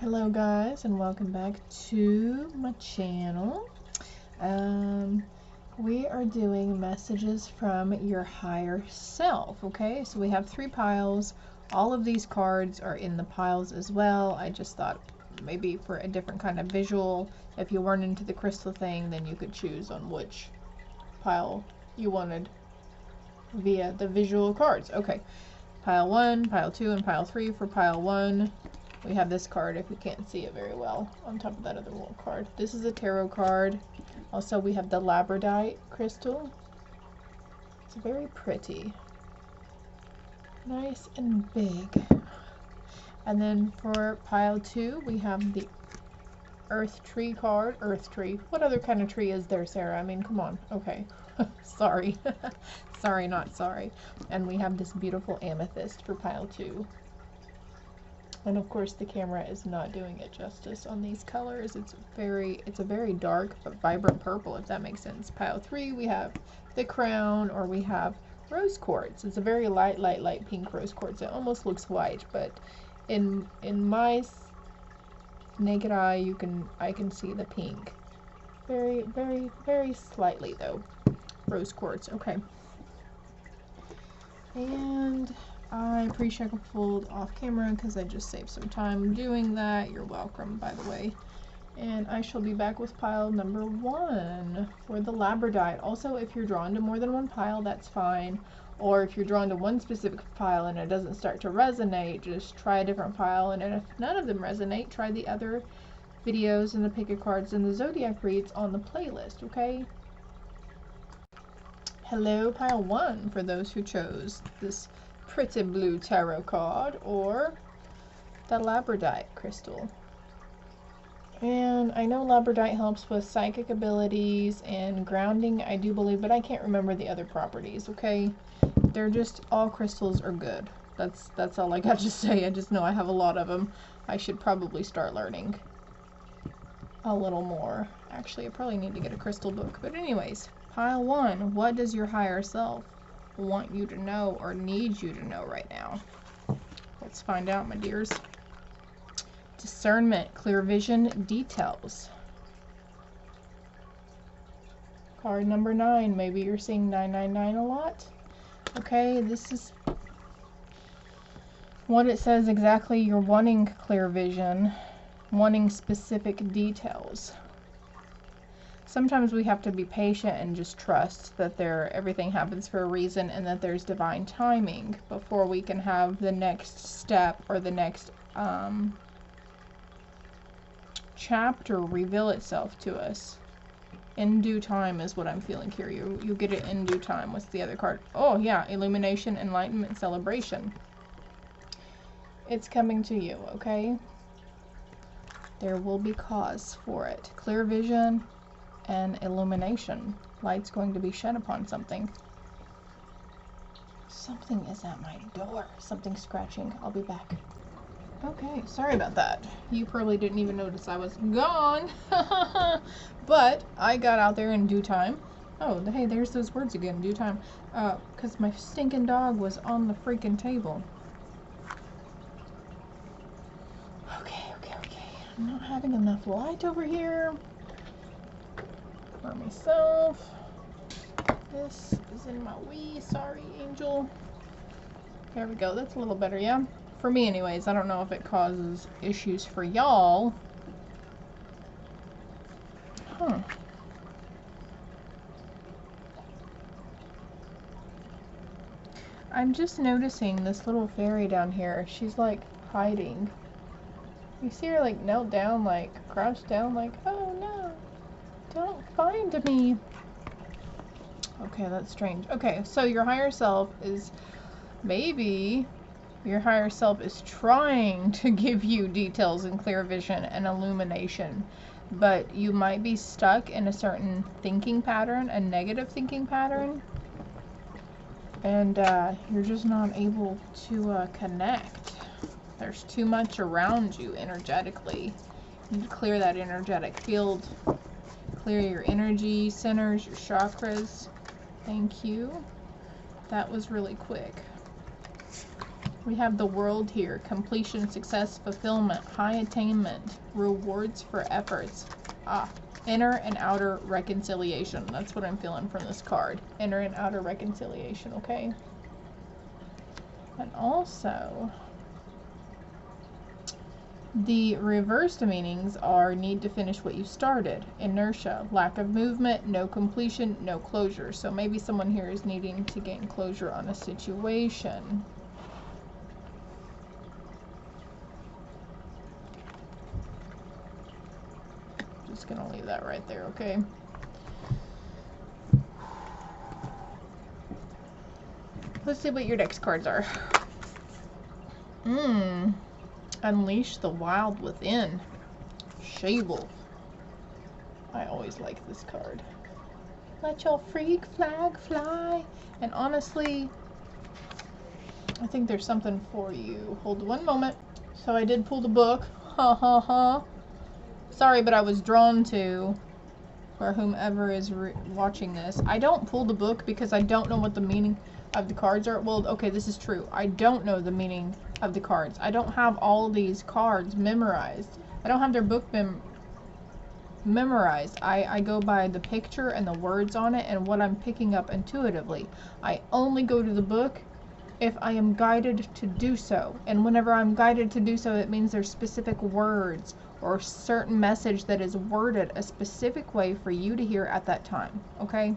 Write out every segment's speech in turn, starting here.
Hello guys, and welcome back to my channel. We are doing messages from your higher self. Okay, so we have 3 piles. All of these cards are in the piles as well. I just thought maybe for a different kind of visual, if you weren't into the crystal thing, then you could choose on which pile you wanted via the visual cards. Okay, pile 1, pile 2, and pile 3. For pile 1, we have this card, if you can't see it very well, on top of that other little card. This is a tarot card. Also, we have the Labradorite crystal. It's very pretty. Nice and big. And then for pile 2, we have the Earth Tree card. Earth Tree. What other kind of tree is there, Sarah? I mean, come on. Okay. Sorry. Sorry, not sorry. And we have this beautiful Amethyst for pile 2. And of course the camera is not doing it justice on these colors. It's a very dark but vibrant purple, if that makes sense. Pile 3, we have the Crown, or we have Rose Quartz. It's a very light pink rose quartz. It almost looks white, but in my naked eye, I can see the pink. Very slightly though. Rose quartz. Okay. And I pre-shuffled off camera because I just saved some time doing that. You're welcome, by the way. And I shall be back with pile number 1 for the Labradorite. Also, if you're drawn to more than one pile, that's fine. Or if you're drawn to one specific pile and it doesn't start to resonate, just try a different pile. And if none of them resonate, try the other videos and the pick of cards and the zodiac reads on the playlist, okay? Hello, pile 1, for those who chose this pretty blue tarot card or the Labradorite crystal. And I know Labradorite helps with psychic abilities and grounding, I do believe, but I can't remember the other properties, okay? They're just, all crystals are good. That's all I got to say. I just know I have a lot of them. I should probably start learning a little more. Actually, I probably need to get a crystal book. But anyways, pile 1, what does your higher self want you to know or need you to know right now? Let's find out, my dears. Discernment, clear vision, details. Card number 9. Maybe you're seeing 999 a lot. Okay, this is what it says exactly. You're wanting clear vision, wanting specific details. Sometimes we have to be patient and just trust that everything happens for a reason and that there's divine timing before we can have the next step or the next chapter reveal itself to us. In due time is what I'm feeling here. You get it in due time. What's the other card? Oh yeah, illumination, enlightenment, celebration. It's coming to you, okay? There will be cause for it. Clear vision and illumination. Light's going to be shed upon something. Something is at my door. Something scratching. I'll be back. Okay, sorry about that. You probably didn't even notice I was gone. But I got out there in due time. Oh, hey, there's those words again, due time. Because my stinking dog was on the freaking table. Okay. I'm not having enough light over here for myself. This is in my wee. Sorry, Angel. There we go. That's a little better, yeah? For me anyways. I don't know if it causes issues for y'all. Huh. I'm just noticing this little fairy down here. She's like hiding. You see her like knelt down, like crouched down, like, oh no, don't find me. Okay, that's strange. Okay, so your higher self is, maybe your higher self is trying to give you details and clear vision and illumination, but you might be stuck in a certain thinking pattern, a negative thinking pattern, and you're just not able to connect. There's too much around you energetically. You need to clear that energetic field. Clear your energy centers, your chakras. Thank you. That was really quick. We have the World here. Completion, success, fulfillment, high attainment, rewards for efforts. Inner and outer reconciliation. That's what I'm feeling from this card. Inner and outer reconciliation, okay? And also, the reversed meanings are need to finish what you started. Inertia, lack of movement, no completion, no closure. So maybe someone here is needing to gain closure on a situation. Just gonna leave that right there, okay? Let's see what your next cards are. Unleash the wild within. She-wolf. I always like this card. Let your freak flag fly. And honestly, I think there's something for you. Hold one moment. So I did pull the book. Ha ha ha. Sorry, but I was drawn to, for whomever is watching this, I don't pull the book because I don't know what the meaning of the cards are. Well, okay, this is true. I don't know the meaning of the cards. I don't have all these cards memorized. I don't have their book memorized. I go by the picture and the words on it and what I'm picking up intuitively. I only go to the book if I am guided to do so. And whenever I'm guided to do so, it means there's specific words or certain message that is worded a specific way for you to hear at that time. Okay?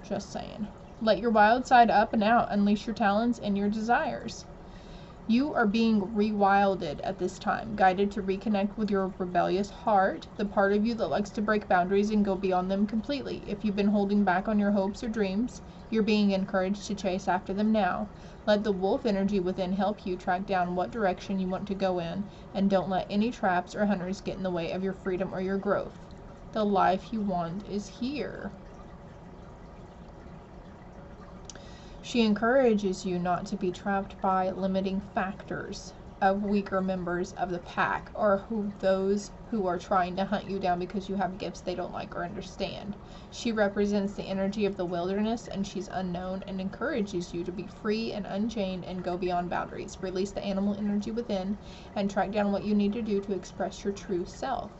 Just saying. Let your wild side up and out. Unleash your talents and your desires. You are being rewilded at this time, guided to reconnect with your rebellious heart, the part of you that likes to break boundaries and go beyond them completely. If you've been holding back on your hopes or dreams, you're being encouraged to chase after them now. Let the wolf energy within help you track down what direction you want to go in, and don't let any traps or hunters get in the way of your freedom or your growth. The life you want is here. She encourages you not to be trapped by limiting factors of weaker members of the pack, or those who are trying to hunt you down because you have gifts they don't like or understand. She represents the energy of the wilderness, and she's unknown, and encourages you to be free and unchained and go beyond boundaries. Release the animal energy within and track down what you need to do to express your true self.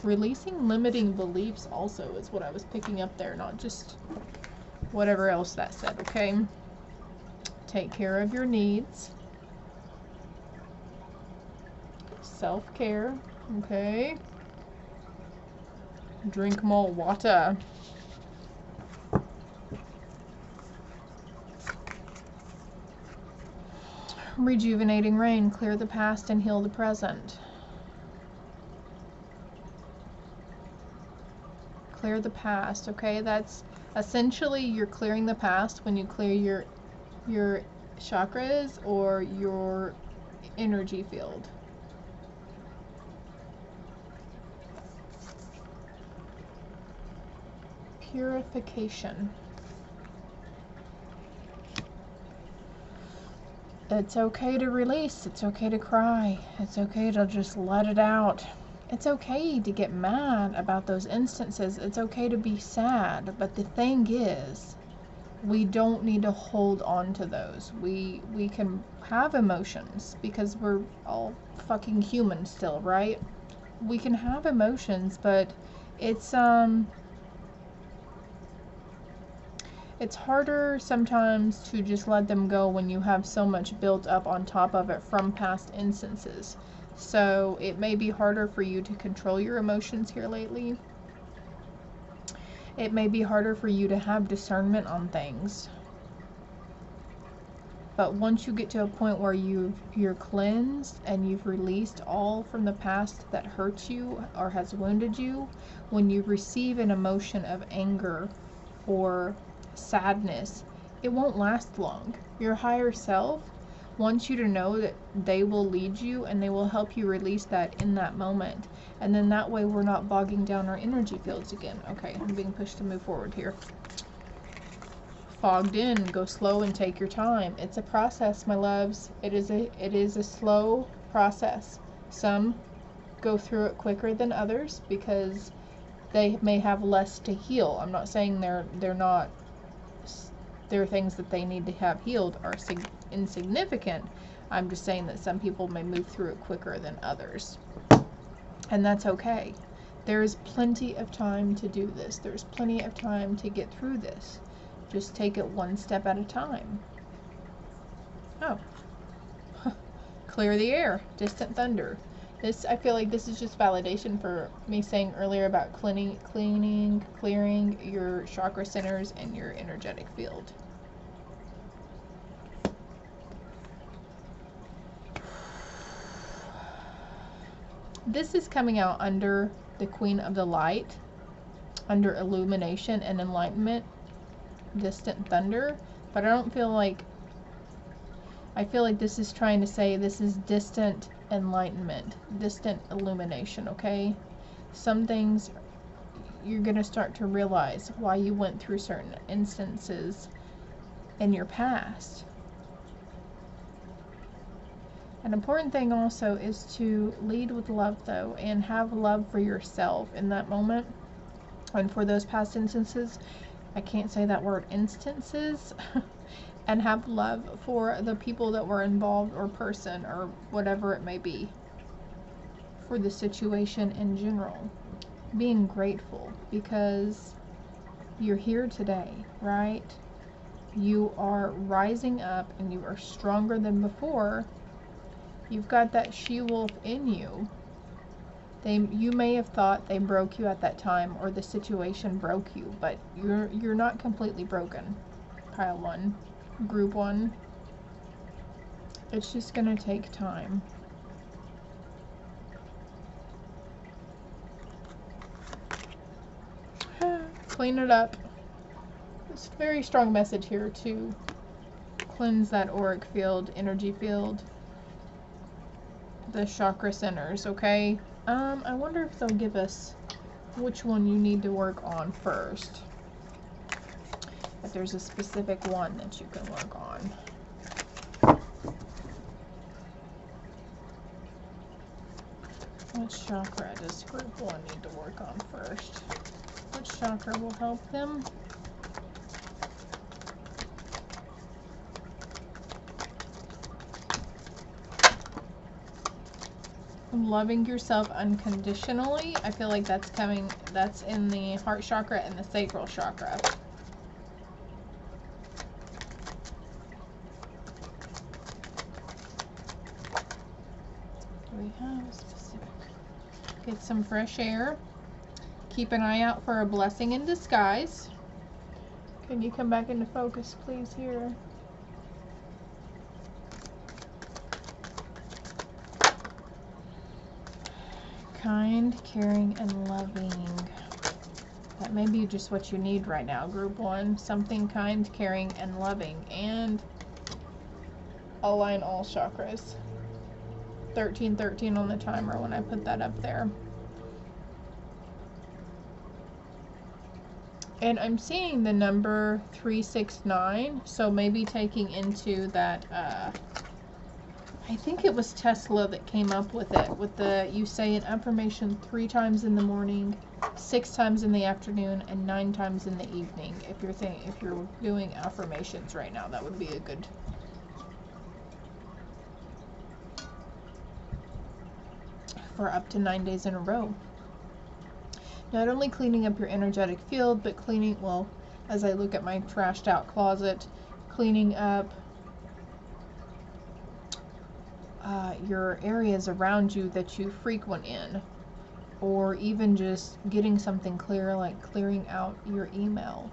Releasing limiting beliefs also is what I was picking up there, not just whatever else that said, okay? Take care of your needs. Self-care, okay? Drink more water. Rejuvenating rain, clear the past and heal the present. Clear the past, okay? That's essentially, you're clearing the past when you clear your chakras or your energy field. Purification. It's okay to release. It's okay to cry. It's okay to just let it out. It's okay to get mad about those instances. It's okay to be sad. But the thing is, we don't need to hold on to those. We can have emotions because we're all fucking human still, right? We can have emotions, but it's harder sometimes to just let them go when you have so much built up on top of it from past instances. So it may be harder for you to control your emotions here lately. It may be harder for you to have discernment on things. But once you get to a point where you're cleansed and you've released all from the past that hurts you or has wounded you, when you receive an emotion of anger or sadness, it won't last long. Your higher self wants you to know that they will lead you and they will help you release that in that moment. And then that way we're not bogging down our energy fields again. Okay, I'm being pushed to move forward here. Fogged in, go slow and take your time. It's a process, my loves. It is a slow process. Some go through it quicker than others because they may have less to heal. I'm not saying they're not their things that they need to have healed are insignificant. I'm just saying that some people may move through it quicker than others. And that's okay. There's plenty of time to do this. There's plenty of time to get through this. Just take it one step at a time. Oh. Clear the air. Distant thunder. This, I feel like this is just validation for me saying earlier about clearing your chakra centers and your energetic field. This is coming out under the Queen of the Light, under illumination and enlightenment, distant thunder, but I don't feel like, I feel like this is trying to say this is distant enlightenment, distant illumination, okay? Some things you're going to start to realize why you went through certain instances in your past. An important thing also is to lead with love, though, and have love for yourself in that moment. And for those past instances, I can't say that word, instances, and have love for the people that were involved, or person, or whatever it may be, for the situation in general. Being grateful because you're here today, right? You are rising up and you are stronger than before. You've got that she-wolf in you. You may have thought they broke you at that time, or the situation broke you, but you're not completely broken. Pile 1, group 1. It's just gonna take time. Clean it up. It's a very strong message here to cleanse that auric field, energy field, the chakra centers, okay? I wonder if they'll give us which one you need to work on first. If there's a specific one that you can work on. Which chakra does group 1 need to work on first? Which chakra will help them? Loving yourself unconditionally. I feel like that's coming, that's in the heart chakra and the sacral chakra. Do we have a specific? Get some fresh air. Keep an eye out for a blessing in disguise. Can you come back into focus, please, here? Kind, caring, and loving. That may be just what you need right now, group 1. Something kind, caring, and loving. And align all chakras. 1313 on the timer when I put that up there. And I'm seeing the number 369, so maybe taking into that, I think it was Tesla that came up with it, with the, you say an affirmation 3 times in the morning, 6 times in the afternoon, and 9 times in the evening. If you're doing affirmations right now, that would be a good. For up to 9 days in a row. Not only cleaning up your energetic field, but cleaning, well, as I look at my trashed out closet, cleaning up your areas around you that you frequent in, or even just getting something clear, like clearing out your email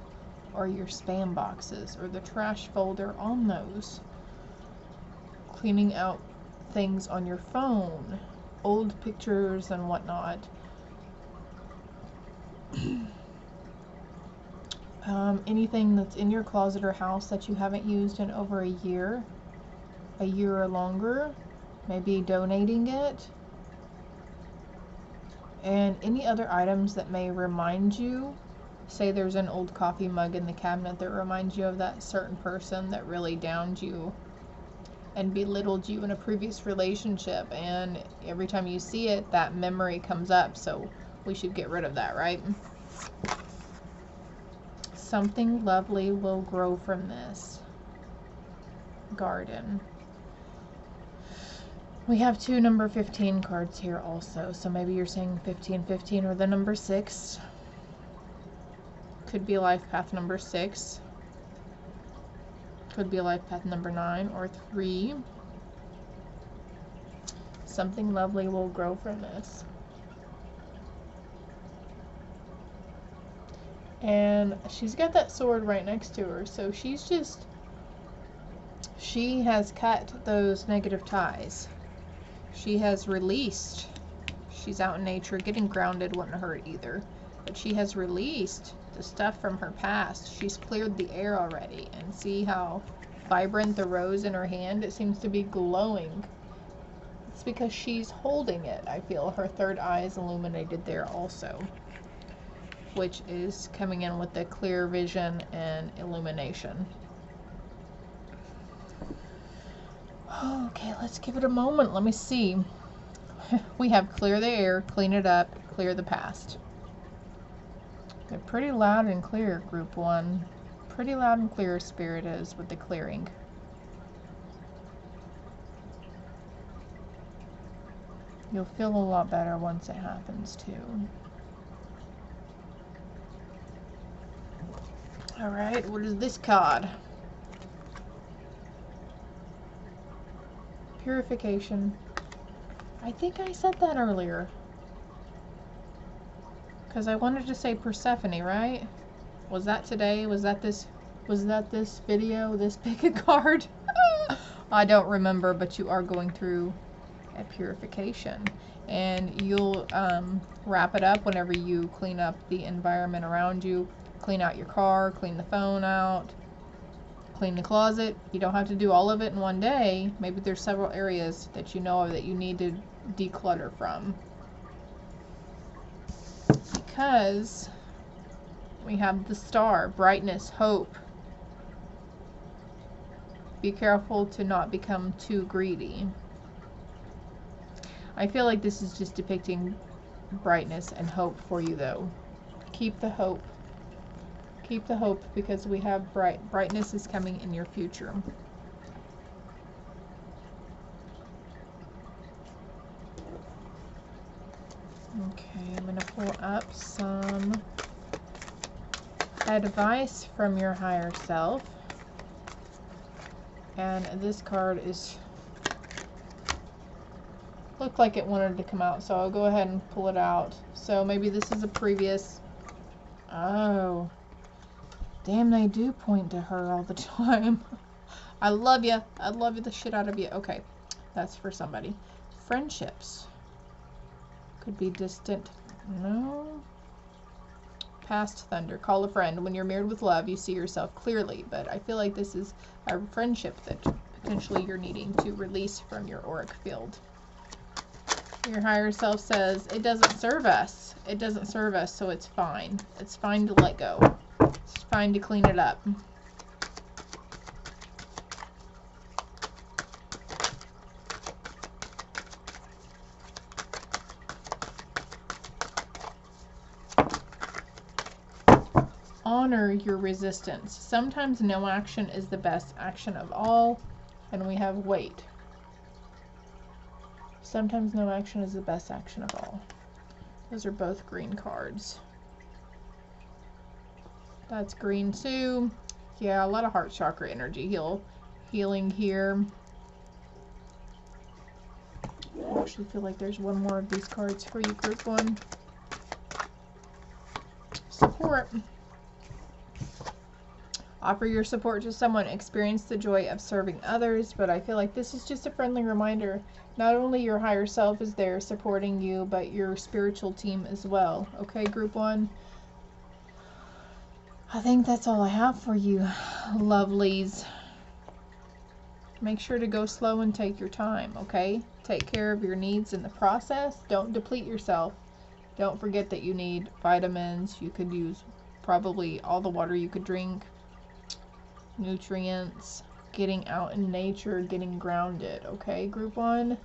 or your spam boxes or the trash folder on those, cleaning out things on your phone, old pictures and whatnot. Anything that's in your closet or house that you haven't used in over a year or longer, maybe donating it, and any other items that may remind you. Say there's an old coffee mug in the cabinet that reminds you of that certain person that really downed you and belittled you in a previous relationship, and every time you see it, that memory comes up, so we should get rid of that, right? Something lovely will grow from this garden. We have 2 number 15 cards here also, so maybe you're saying 1515 or the number 6. Could be life path number 6. Could be life path number 9 or 3. Something lovely will grow from this. And she's got that sword right next to her, so she has cut those negative ties. She has released. She's out in nature. Getting grounded wouldn't hurt either. But she has released the stuff from her past. She's cleared the air already. And see how vibrant the rose in her hand? It seems to be glowing. It's because she's holding it. I feel her third eye is illuminated there also, which is coming in with the clear vision and illumination. Okay, let's give it a moment. Let me see. We have clear the air, clean it up, clear the past. They're pretty loud and clear, group 1. Pretty loud and clear Spirit is with the clearing. You'll feel a lot better once it happens too. Alright, what is this card? Purification. I think I said that earlier. Because I wanted to say Persephone, right? Was that today? Was that this video? This pick a card? I don't remember, but you are going through a purification. And you'll wrap it up whenever you clean up the environment around you. Clean out your car, clean the phone out, clean the closet. You don't have to do all of it in one day. Maybe there's several areas that you know of that you need to declutter from. Because we have the star, brightness, hope. Be careful to not become too greedy. I feel like this is just depicting brightness and hope for you though. Keep the hope. Keep the hope because we have brightness is coming in your future. Okay, I'm going to pull up some advice from your higher self. And this card looked like it wanted to come out, so I'll go ahead and pull it out. So maybe this is a previous... Oh. Damn, they do point to her all the time. I love you. I love you the shit out of you. Okay, that's for somebody. Friendships. Could be distant. No. Past thunder. Call a friend. When you're mirrored with love, you see yourself clearly. But I feel like this is a friendship that potentially you're needing to release from your auric field. Your higher self says, it doesn't serve us. It doesn't serve us, so it's fine. It's fine to let go. It's fine to clean it up. Honor your resistance. Sometimes no action is the best action of all, and we have wait. Sometimes no action is the best action of all. Those are both green cards. That's green too. Yeah, a lot of heart chakra energy healing here. I actually feel like there's one more of these cards for you, group 1. Support. Offer your support to someone. Experience the joy of serving others. But I feel like this is just a friendly reminder. Not only your higher self is there supporting you, but your spiritual team as well. Okay, group 1? I think that's all I have for you, lovelies. Make sure to go slow and take your time, okay? Take care of your needs in the process. Don't deplete yourself. Don't forget that you need vitamins. You could use probably all the water you could drink. Nutrients. Getting out in nature. Getting grounded, okay, group 1?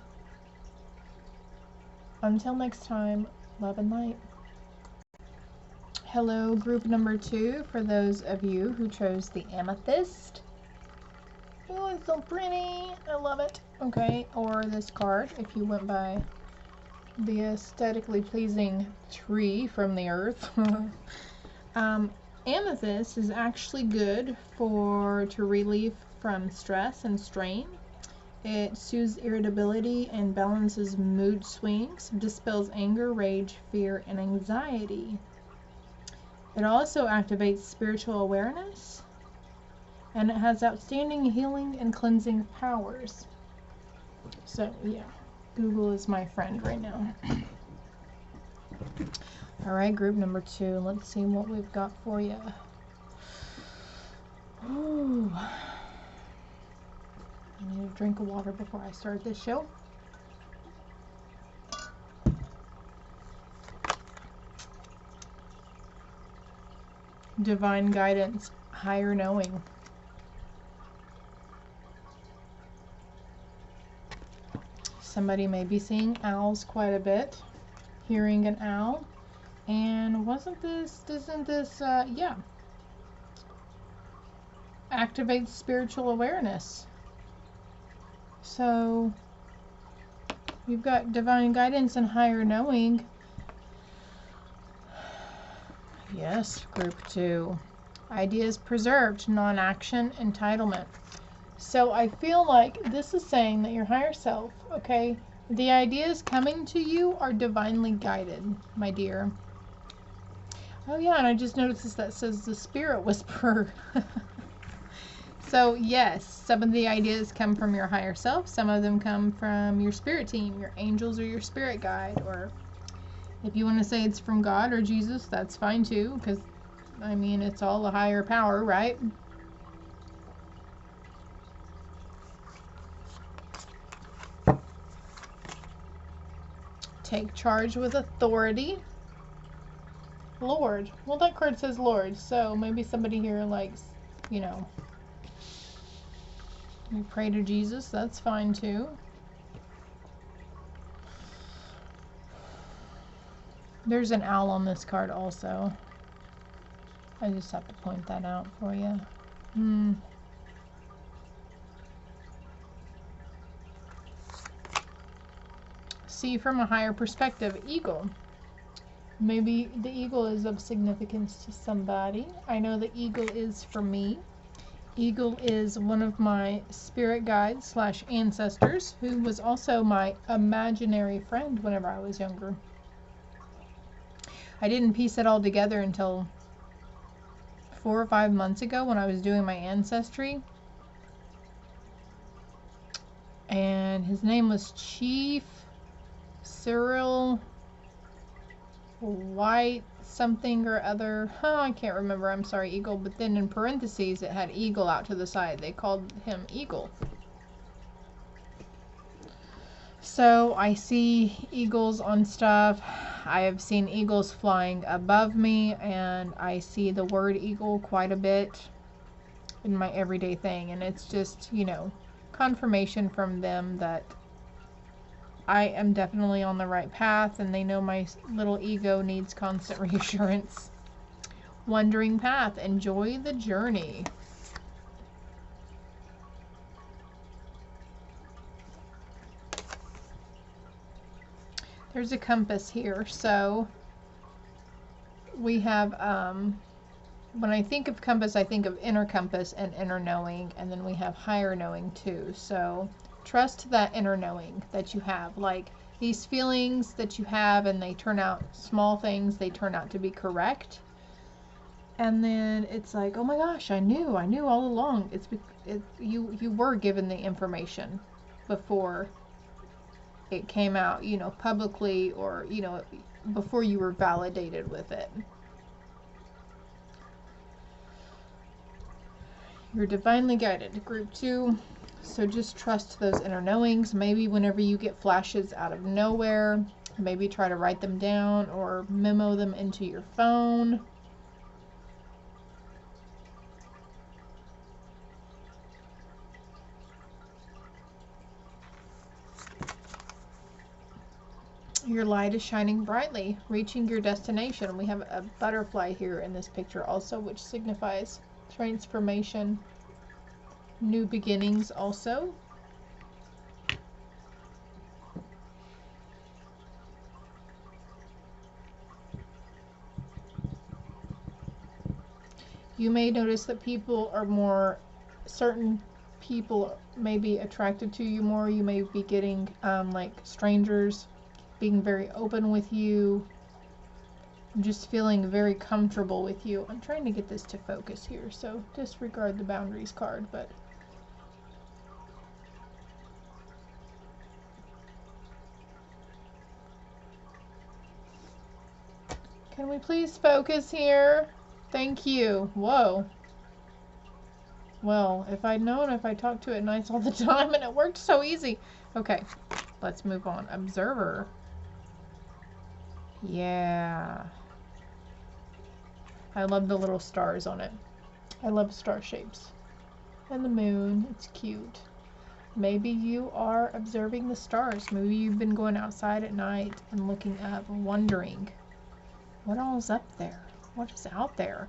Until next time, love and light. Hello, group number 2, for those of you who chose the Amethyst. Oh, it's so pretty. I love it. Okay, or this card, if you went by the aesthetically pleasing tree from the earth. Amethyst is actually good to relieve from stress and strain. It soothes irritability and balances mood swings, dispels anger, rage, fear, and anxiety. It also activates spiritual awareness, and it has outstanding healing and cleansing powers. So, yeah, Google is my friend right now. Alright, group number 2. Let's see what we've got for you. Ooh. I need a drink of water before I start this show. Divine guidance, higher knowing. Somebody may be seeing owls quite a bit, hearing an owl. And isn't this, yeah, activates spiritual awareness. So, you've got divine guidance and higher knowing. Yes, group 2. Ideas preserved, non-action, entitlement. So I feel like this is saying that your higher self, okay, the ideas coming to you are divinely guided, my dear. Oh yeah, and I just noticed that says the Spirit Whisperer. So yes, some of the ideas come from your higher self. Some of them come from your spirit team, your angels, or your spirit guide. Or if you want to say it's from God or Jesus, that's fine too, because, I mean, it's all a higher power, right? Take charge with authority. Lord. Well, that card says Lord, so maybe somebody here likes, you know, you pray to Jesus, that's fine too. There's an owl on this card also. I just have to point that out for you. See from a higher perspective, eagle. Maybe the eagle is of significance to somebody. I know the eagle is for me. Eagle is one of my spirit guides / ancestors, who was also my imaginary friend whenever I was younger. I didn't piece it all together until 4 or 5 months ago when I was doing my ancestry. And his name was Chief Cyril White something or other. I can't remember. I'm sorry, Eagle. But then in parentheses, it had Eagle out to the side. They called him Eagle. So I see eagles on stuff. I have seen eagles flying above me, and I see the word eagle quite a bit in my everyday thing. And it's just, you know, confirmation from them that I am definitely on the right path, and they know my little ego needs constant reassurance. Wandering path. Enjoy the journey. There's a compass here, so we have, when I think of compass, I think of inner compass and inner knowing, and then we have higher knowing too. So trust that inner knowing that you have, like these feelings that you have, and they turn out, small things, they turn out to be correct. And then it's like, oh my gosh, I knew all along. You were given the information before it came out, you know, publicly, or, you know, before you were validated with it. You're divinely guided, group 2. So just trust those inner knowings. Maybe whenever you get flashes out of nowhere, maybe try to write them down or memo them into your phone. Your light is shining brightly, reaching your destination. We have a butterfly here in this picture also, which signifies transformation, new beginnings also. You may notice that certain people may be attracted to you more. You may be getting like strangers being very open with you, just feeling very comfortable with you. I'm trying to get this to focus here, so disregard the boundaries card, but can we please focus here? Thank you. Whoa. Well, if I'd known, if I talked to it nice all the time and it worked so easy. Okay, let's move on. Observer. Yeah. I love the little stars on it. I love star shapes. And the moon, it's cute. Maybe you are observing the stars. Maybe you've been going outside at night and looking up, wondering, what all's up there? What is out there?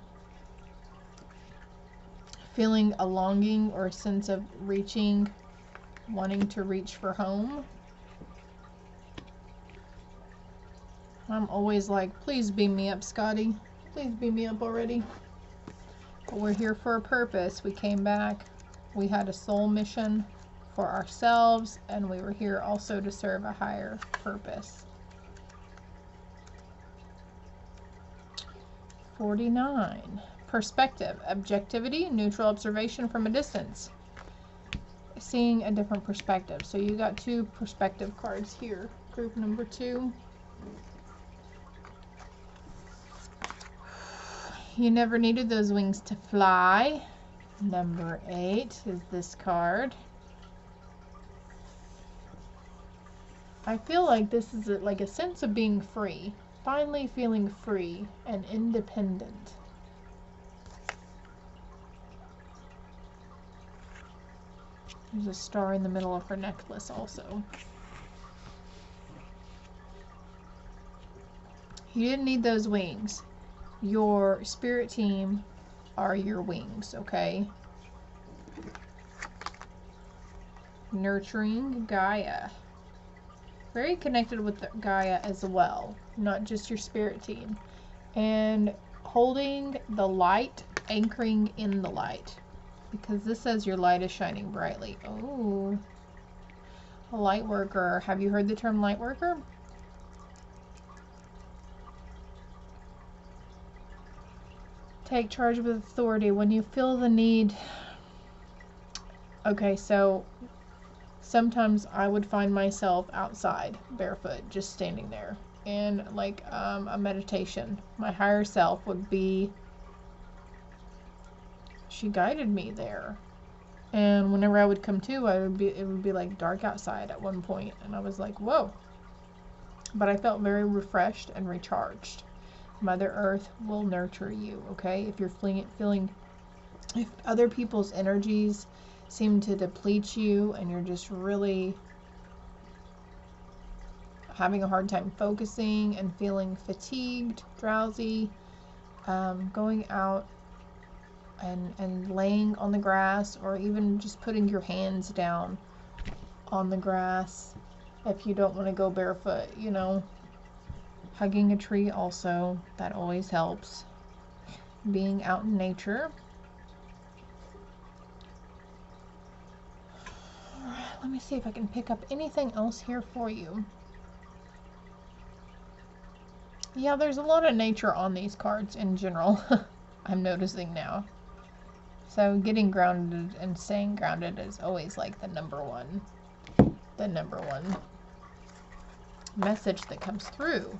Feeling a longing or a sense of reaching, wanting to reach for home. I'm always like, please beam me up, Scotty. Please beam me up already. But we're here for a purpose. We came back. We had a soul mission for ourselves, and we were here also to serve a higher purpose. 49. Perspective. Objectivity. Neutral observation from a distance. Seeing a different perspective. So you got 2 perspective cards here. Group number 2. You never needed those wings to fly. Number 8 is this card. I feel like this is like a sense of being free. Finally feeling free and independent. There's a star in the middle of her necklace also. You didn't need those wings. Your spirit team are your wings, okay? Nurturing Gaia. Very connected with Gaia as well, not just your spirit team. And holding the light, anchoring in the light. Because this says your light is shining brightly. Oh, a light worker. Have you heard the term light worker? Take charge with authority when you feel the need. Okay, so sometimes I would find myself outside barefoot, just standing there, and like a meditation. My higher self would be, she guided me there, and whenever I would come to, it would be like dark outside at one point, and I was like, whoa. But I felt very refreshed and recharged. Mother Earth will nurture you, okay? If you're feeling, if other people's energies seem to deplete you and you're just really having a hard time focusing and feeling fatigued, drowsy, going out and laying on the grass, or even just putting your hands down on the grass if you don't want to go barefoot, you know. Hugging a tree also, that always helps. Being out in nature. Alright, let me see if I can pick up anything else here for you. Yeah, there's a lot of nature on these cards in general. I'm noticing now. So getting grounded and staying grounded is always like the number one message that comes through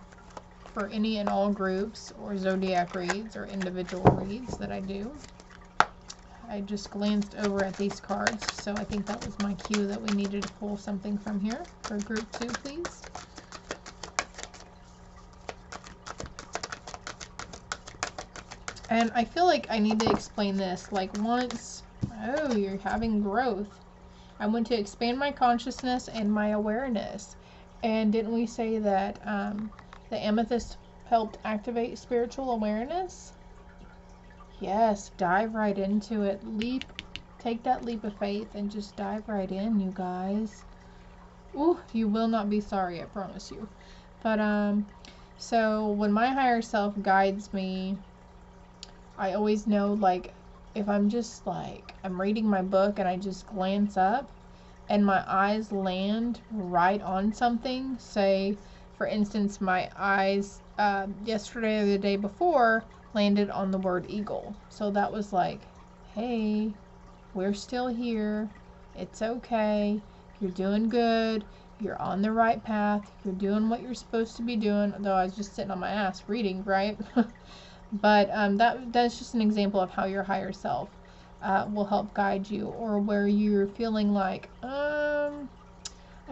for any and all groups or zodiac reads or individual reads that I do. I just glanced over at these cards, so I think that was my cue that we needed to pull something from here for group 2, please. And I feel like I need to explain this. Like once, oh, you're having growth. I want to expand my consciousness and my awareness. And didn't we say that the amethyst helped activate spiritual awareness? Yes, dive right into it. Take that leap of faith and just dive right in, you guys. Ooh, you will not be sorry, I promise you. But so when my higher self guides me, I always know, like, if I'm just like, I'm reading my book and I just glance up and my eyes land right on something, say, for instance, my eyes yesterday or the day before landed on the word eagle. So that was like, hey, we're still here. It's okay. You're doing good. You're on the right path. You're doing what you're supposed to be doing. Though I was just sitting on my ass reading, right? But that's just an example of how your higher self will help guide you, or where you're feeling like, I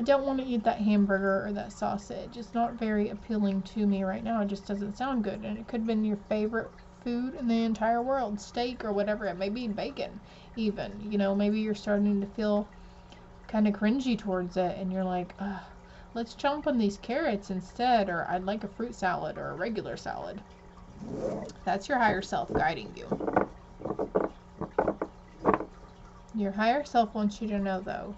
don't want to eat that hamburger or that sausage. It's not very appealing to me right now. It just doesn't sound good. And it could have been your favorite food in the entire world, steak or whatever it may be, bacon even. You know, maybe you're starting to feel kind of cringy towards it and you're like, let's chomp on these carrots instead, or I'd like a fruit salad or a regular salad. That's your higher self guiding you. Your higher self wants you to know, though,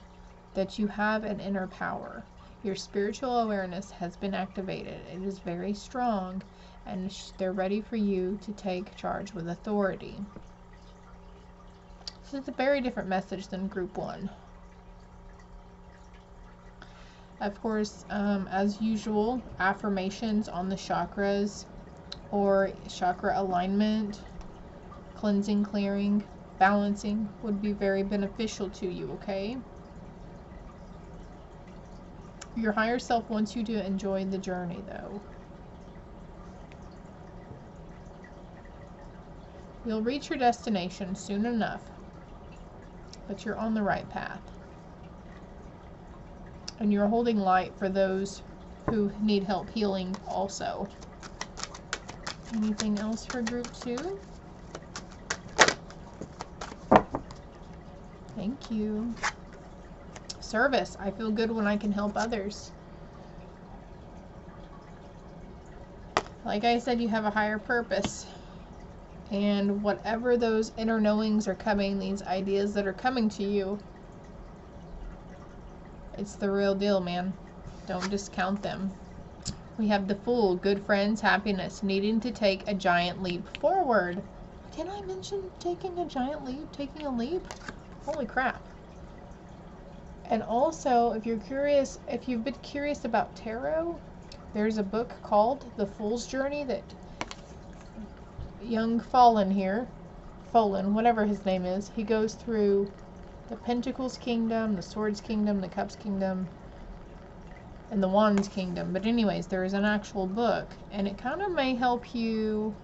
that you have an inner power. Your spiritual awareness has been activated. It is very strong, and they're ready for you to take charge with authority. This is a very different message than group 1. Of course, as usual, affirmations on the chakras or chakra alignment, cleansing, clearing, balancing would be very beneficial to you, okay? Your higher self wants you to enjoy the journey, though. You'll reach your destination soon enough, but you're on the right path. And you're holding light for those who need help healing also. Anything else for group 2? Thank you. Service. I feel good when I can help others. Like I said, you have a higher purpose. And whatever those inner knowings are coming, these ideas that are coming to you, it's the real deal, man. Don't discount them. We have the Fool, good friends, happiness, needing to take a giant leap forward. Did I mention taking a giant leap? Taking a leap? Holy crap. And also, if you're curious, if you've been curious about tarot, there's a book called The Fool's Journey that young Fallen, whatever his name is, he goes through the Pentacles Kingdom, the Swords Kingdom, the Cups Kingdom, and the Wands Kingdom. But anyways, there is an actual book, and it kind of may help you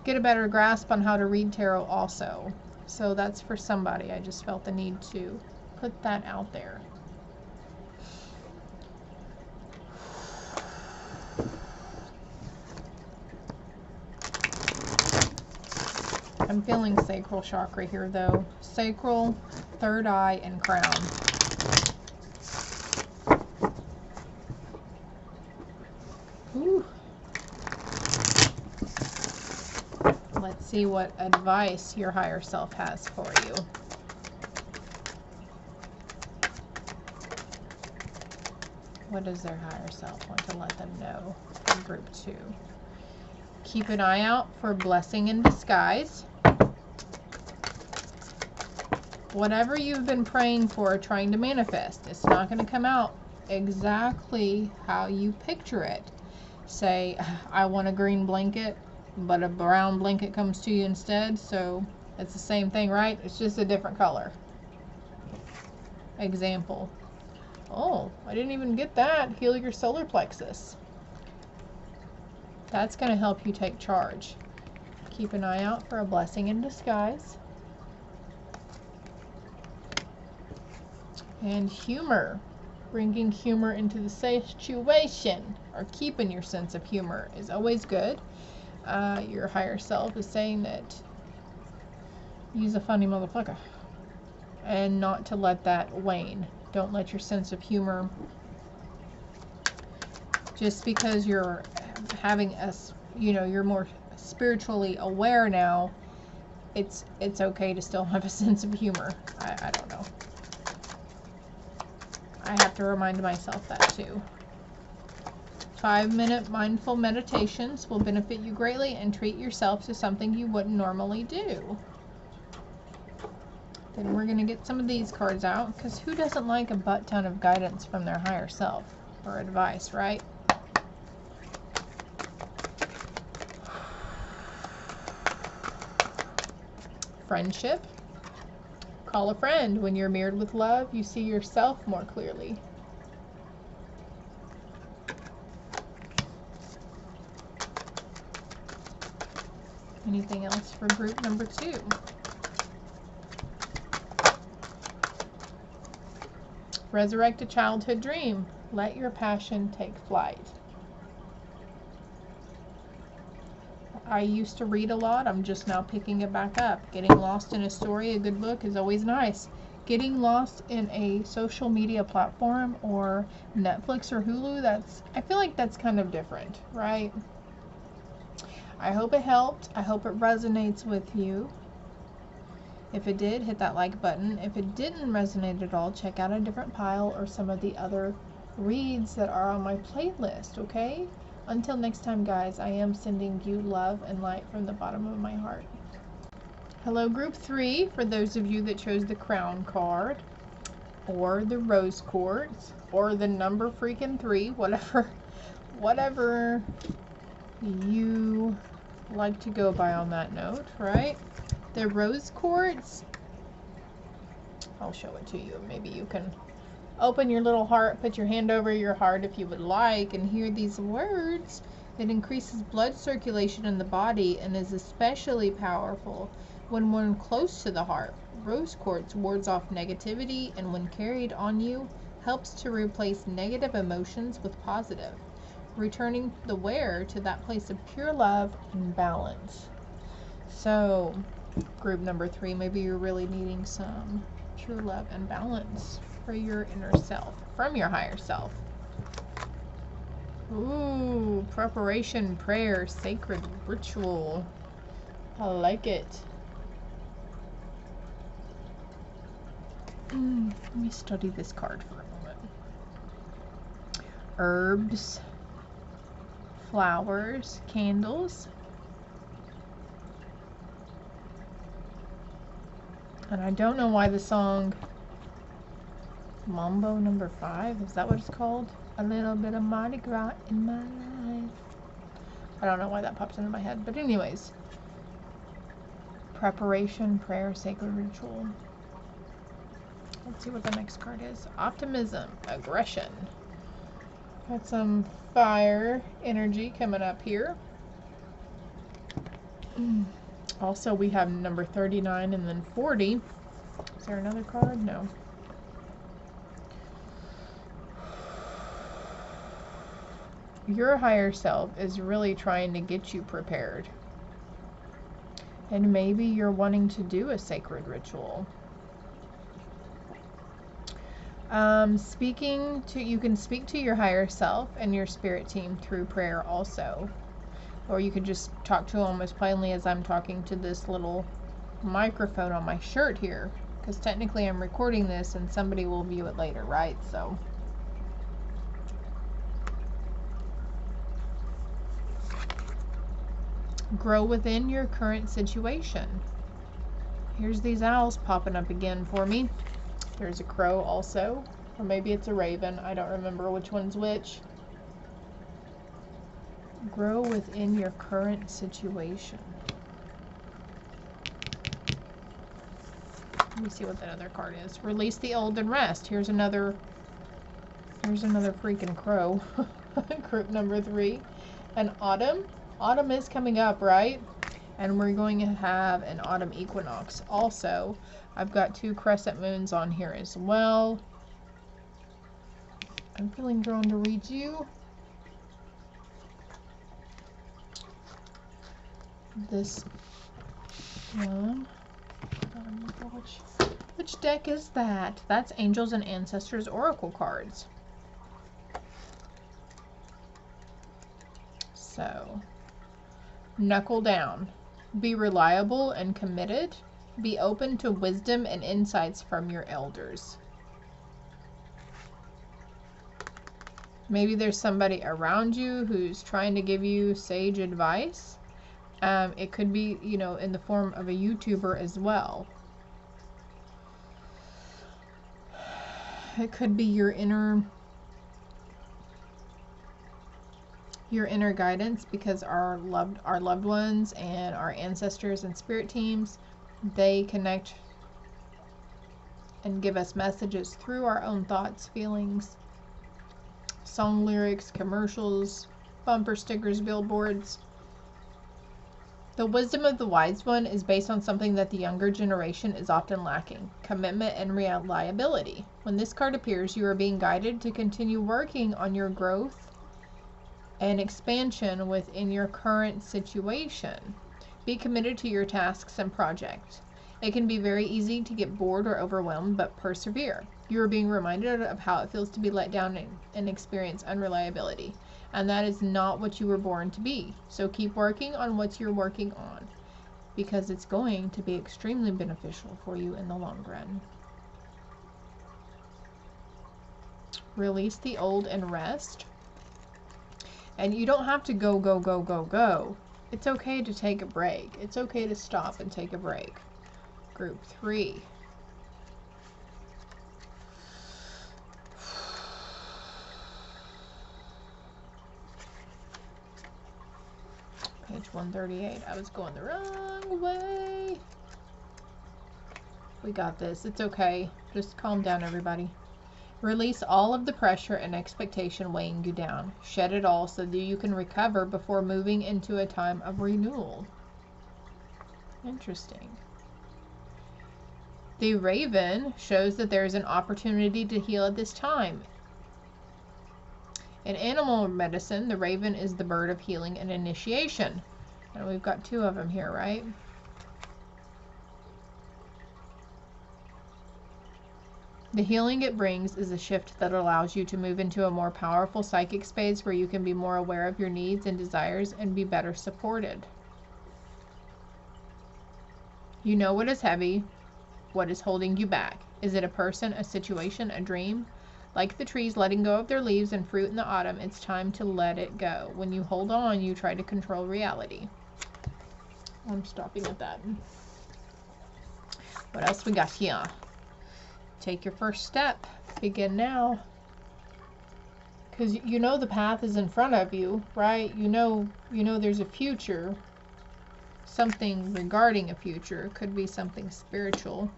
get a better grasp on how to read tarot also. So that's for somebody. I just felt the need to put that out there. I'm feeling sacral chakra here, though. Sacral, third eye, and crown. Ooh. Let's see what advice your higher self has for you. What does their higher self want to let them know in group 2? Keep an eye out for blessing in disguise. Whatever you've been praying for, trying to manifest, it's not going to come out exactly how you picture it. Say, I want a green blanket, but a brown blanket comes to you instead, so it's the same thing, right? It's just a different color. Example. Oh, I didn't even get that. Heal your solar plexus. That's going to help you take charge. Keep an eye out for a blessing in disguise. And humor. Bringing humor into the situation, or keeping your sense of humor, is always good. Your higher self is saying that you's a funny motherfucker, and not to let that wane. Don't let your sense of humor Just because you're having you're more spiritually aware now, it's okay to still have a sense of humor. I don't know. I have to remind myself that too. 5-minute mindful meditations will benefit you greatly, and treat yourself to something you wouldn't normally do. Then we're going to get some of these cards out, because who doesn't like a butt ton of guidance from their higher self, or advice, right? Friendship. Call a friend. When you're mirrored with love, you see yourself more clearly. Anything else for group number 2? Resurrect a childhood dream. Let your passion take flight. I used to read a lot. I'm just now picking it back up. Getting lost in a story, a good book, is always nice. Getting lost in a social media platform or Netflix or Hulu, I feel like that's kind of different, right? I hope it helped. I hope it resonates with you. If it did, hit that like button. If it didn't resonate at all, check out a different pile or some of the other reads that are on my playlist, okay? Until next time, guys, I am sending you love and light from the bottom of my heart. Hello, group 3, for those of you that chose the crown card, or the rose quartz, or the number freaking 3, whatever you like to go by on that note, right? The rose quartz, I'll show it to you. Maybe you can open your little heart, put your hand over your heart if you would like, and hear these words. It increases blood circulation in the body and is especially powerful when worn close to the heart. Rose quartz wards off negativity, and when carried on you, helps to replace negative emotions with positive, returning the wearer to that place of pure love and balance. So, group number 3, maybe you're really needing some pure love and balance for your inner self, from your higher self. Ooh, preparation, prayer, sacred ritual. I like it. Let me study this card for a moment. Herbs, flowers, candles. And I don't know why the song Mambo number 5, is that what it's called? A little bit of Mardi Gras in my life. I don't know why that pops into my head, but anyways. Preparation, prayer, sacred ritual. Let's see what the next card is. Optimism, aggression. Got some fire energy coming up here. Also, we have number 39 and then 40. Is there another card? No. Your higher self is really trying to get you prepared. And maybe you're wanting to do a sacred ritual. You can speak to your higher self and your spirit team through prayer also. Or you could just talk to them as plainly as I'm talking to this little microphone on my shirt here. Because technically I'm recording this and somebody will view it later, right? So grow within your current situation. Here's these owls popping up again for me. There's a crow also, or maybe it's a raven. I don't remember which one's which. Grow within your current situation. Let me see what that other card is. Release the old and rest. Here's another freaking crow. Group number 3. And autumn. Autumn is coming up, right? And we're going to have an autumn equinox also. I've got 2 crescent moons on here as well. I'm feeling drawn to read you this one. Which deck is that? That's Angels and Ancestors Oracle cards. So, knuckle down. Be reliable and committed. Be open to wisdom and insights from your elders. Maybe there's somebody around you who's trying to give you sage advice. It could be, you know, in the form of a YouTuber as well. It could be your inner guidance, because our loved ones and our ancestors and spirit teams, they connect and give us messages through our own thoughts, feelings, song lyrics, commercials, bumper stickers, billboards. The wisdom of the wise one is based on something that the younger generation is often lacking: commitment and reliability. When this card appears, you are being guided to continue working on your growth and expansion within your current situation. Be committed to your tasks and projects. It can be very easy to get bored or overwhelmed, but persevere. You are being reminded of how it feels to be let down and experience unreliability. And that is not what you were born to be. So keep working on what you're working on, because it's going to be extremely beneficial for you in the long run. Release the old and rest. And you don't have to go, go, go, go, go. It's okay to take a break. It's okay to stop and take a break. Group 3. Page 138. I was going the wrong way. We got this. It's okay. Just calm down, everybody. Release all of the pressure and expectation weighing you down. Shed it all so that you can recover before moving into a time of renewal. Interesting. The raven shows that there is an opportunity to heal at this time. In animal medicine, the raven is the bird of healing and initiation. And we've got 2 of them here, right? The healing it brings is a shift that allows you to move into a more powerful psychic space where you can be more aware of your needs and desires and be better supported. You know what is heavy, what is holding you back. Is it a person, a situation, a dream? Like the trees letting go of their leaves and fruit in the autumn, it's time to let it go. When you hold on, you try to control reality. I'm stopping at that. What else we got here? Take your first step. Begin now. Because you know the path is in front of you, right? You know there's a future. Something regarding a future. Could be something spiritual.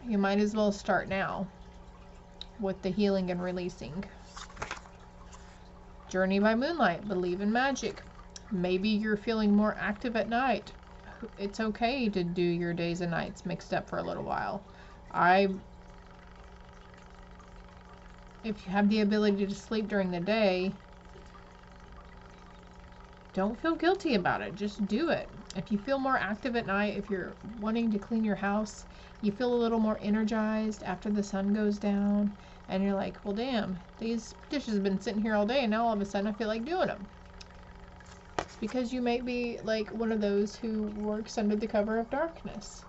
You might as well start now with the healing and releasing. Journey by moonlight. Believe in magic. Maybe you're feeling more active at night. It's okay to do your days and nights mixed up for a little while. If you have the ability to sleep during the day, don't feel guilty about it. Just do it. If you feel more active at night, if you're wanting to clean your house, you feel a little more energized after the sun goes down, and you're like, well, damn, these dishes have been sitting here all day, and now all of a sudden I feel like doing them. It's because you may be like one of those who works under the cover of darkness.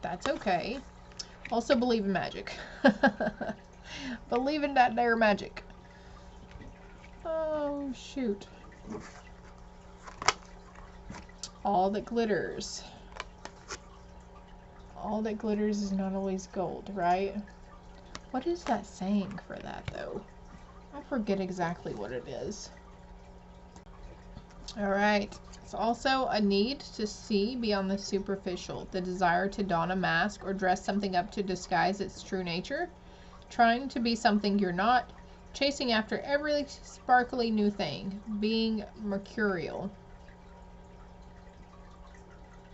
That's okay. Also believe in magic. Believe in that there magic. Oh, shoot. All that glitters. All that glitters is not always gold, right? What is that saying for that, though? I forget exactly what it is. Alright. It's also a need to see beyond the superficial, the desire to don a mask or dress something up to disguise its true nature, trying to be something you're not, chasing after every sparkly new thing, being mercurial.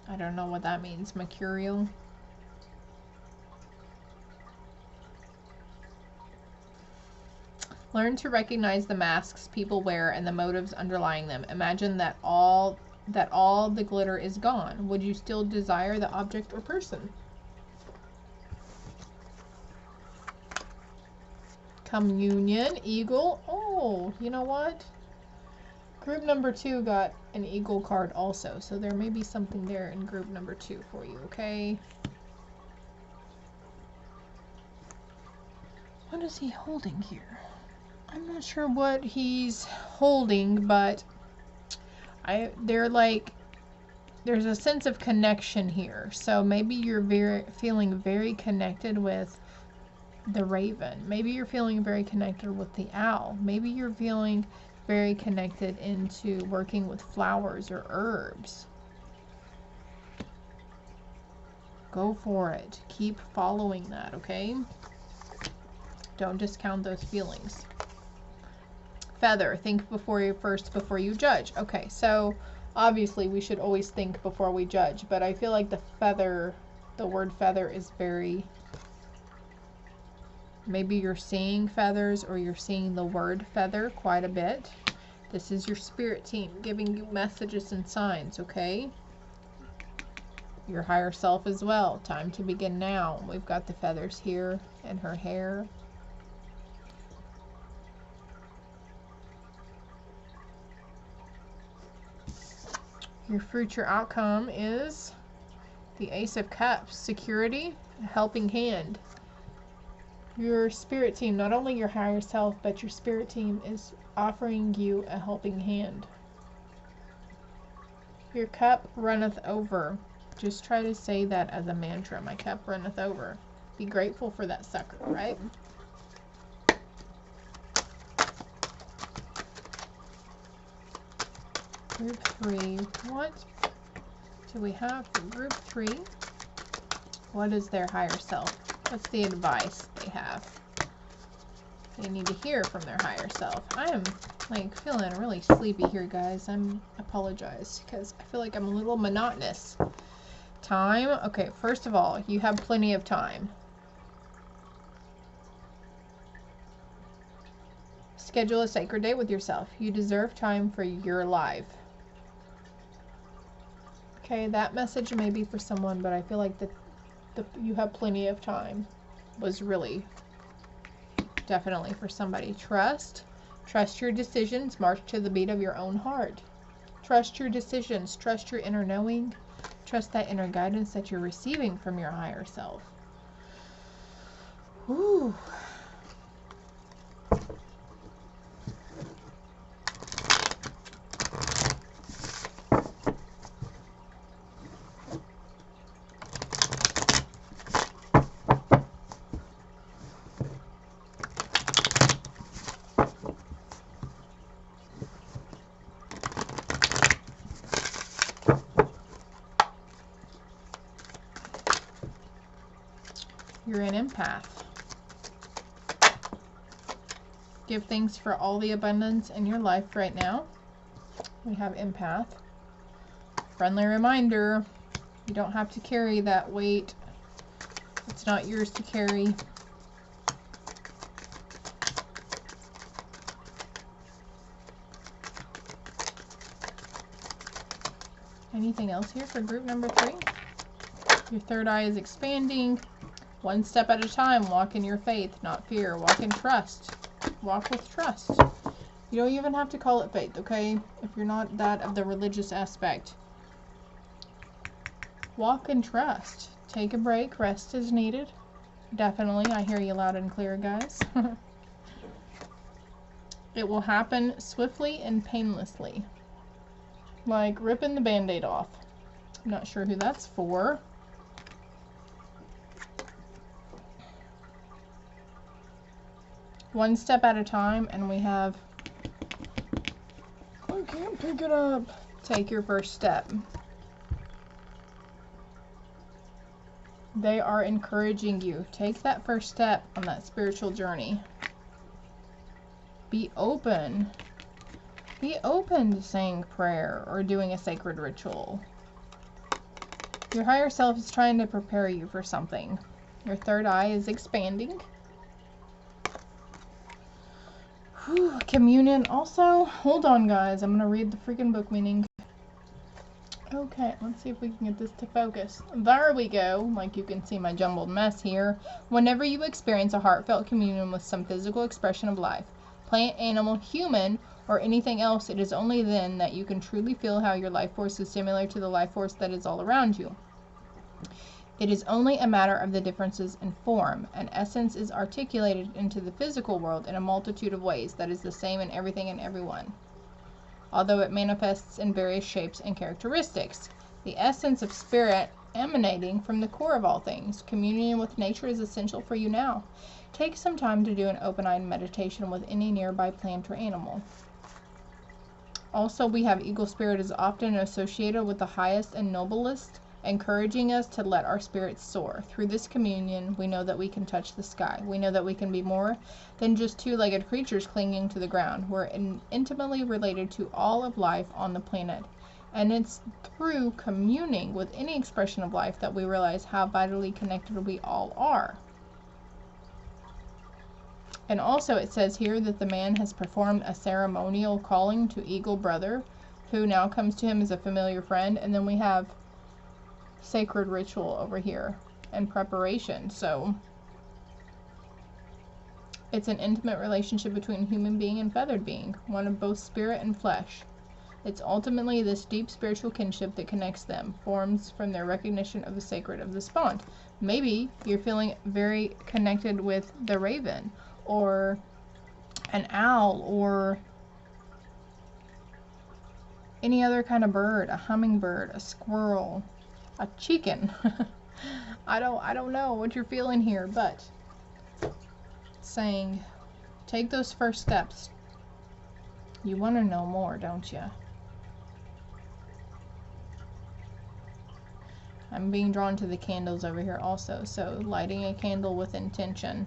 I don't know what that means, mercurial. Learn to recognize the masks people wear and the motives underlying them. Imagine that all the glitter is gone. Would you still desire the object or person? Communion, eagle. Oh, you know what? Group number 2 got an eagle card also, so there may be something there in group number 2 for you, okay? What is he holding here? I'm not sure what he's holding, but they're like, there's a sense of connection here. So maybe you're feeling very connected with the raven. Maybe you're feeling very connected with the owl. Maybe you're feeling very connected into working with flowers or herbs. Go for it. Keep following that, okay? Don't discount those feelings. Feather. Think before you judge. Okay, so obviously we should always think before we judge, but I feel like the word feather is very... Maybe you're seeing feathers or you're seeing the word feather quite a bit. This is your spirit team giving you messages and signs, okay? Your higher self as well. Time to begin now. We've got the feathers here in her hair. Your future outcome is the Ace of Cups. Security, a helping hand. Your spirit team, not only your higher self, but your spirit team is offering you a helping hand. Your cup runneth over. Just try to say that as a mantra. My cup runneth over. Be grateful for that sucker, right? Group 3. What do we have for group 3? What is their higher self? What's the advice they have? They need to hear from their higher self. I am like feeling really sleepy here, guys. Apologize because I feel like I'm a little monotonous. Time. Okay, first of all, you have plenty of time. Schedule a sacred date with yourself. You deserve time for your life. Okay, that message may be for someone, but I feel like you have plenty of time was really definitely for somebody. Trust your decisions. March to the beat of your own heart. Trust your decisions. Trust your inner knowing. Trust that inner guidance that you're receiving from your higher self. Whew. You're an empath. Give thanks for all the abundance in your life right now. We have empath. Friendly reminder, you don't have to carry that weight. It's not yours to carry. Anything else here for group number 3? Your third eye is expanding. One step at a time. Walk in your faith, not fear. Walk in trust. Walk with trust. You don't even have to call it faith, okay? If you're not that of the religious aspect. Walk in trust. Take a break. Rest is needed. Definitely. I hear you loud and clear, guys. It will happen swiftly and painlessly. Like ripping the band-aid off. I'm not sure who that's for. One step at a time, and we have, I can't pick it up. Take your first step. They are encouraging you. Take that first step on that spiritual journey. Be open. Be open to saying prayer or doing a sacred ritual. Your higher self is trying to prepare you for something. Your third eye is expanding. Whew, communion also. Hold on, guys. I'm going to read the freaking book meaning. Okay, let's see if we can get this to focus. There we go. Like you can see my jumbled mess here. Whenever you experience a heartfelt communion with some physical expression of life, plant, animal, human, or anything else, it is only then that you can truly feel how your life force is similar to the life force that is all around you. It is only a matter of the differences in form. An essence is articulated into the physical world in a multitude of ways that is the same in everything and everyone, although it manifests in various shapes and characteristics. The essence of spirit emanating from the core of all things. Communion with nature is essential for you now. Take some time to do an open-eyed meditation with any nearby plant or animal. Also, we have eagle spirit is often associated with the highest and noblest, encouraging us to let our spirits soar. Through this communion, we know that we can touch the sky. We know that we can be more than just two-legged creatures clinging to the ground. We're intimately related to all of life on the planet. And it's through communing with any expression of life that we realize how vitally connected we all are. And also it says here that the man has performed a ceremonial calling to Eagle Brother, who now comes to him as a familiar friend. And then we have sacred ritual over here and preparation. So it's an intimate relationship between human being and feathered being, one of both spirit and flesh. It's ultimately this deep spiritual kinship that connects them, forms from their recognition of the sacred of this bond. Maybe you're feeling very connected with the raven, or an owl, or any other kind of bird, a hummingbird, a squirrel, a chicken. I don't know what you're feeling here, but saying take those first steps. You want to know more, don't you? I'm being drawn to the candles over here also, so lighting a candle with intention.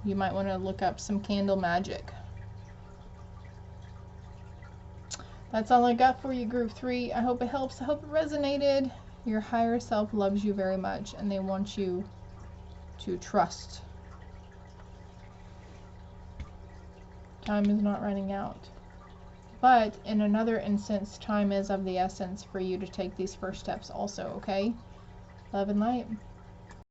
You might want to look up some candle magic. That's all I got for you, group 3. I hope it helps. I hope it resonated. Your higher self loves you very much, and they want you to trust. Time is not running out. But in another instance, time is of the essence for you to take these first steps also, okay? Love and light.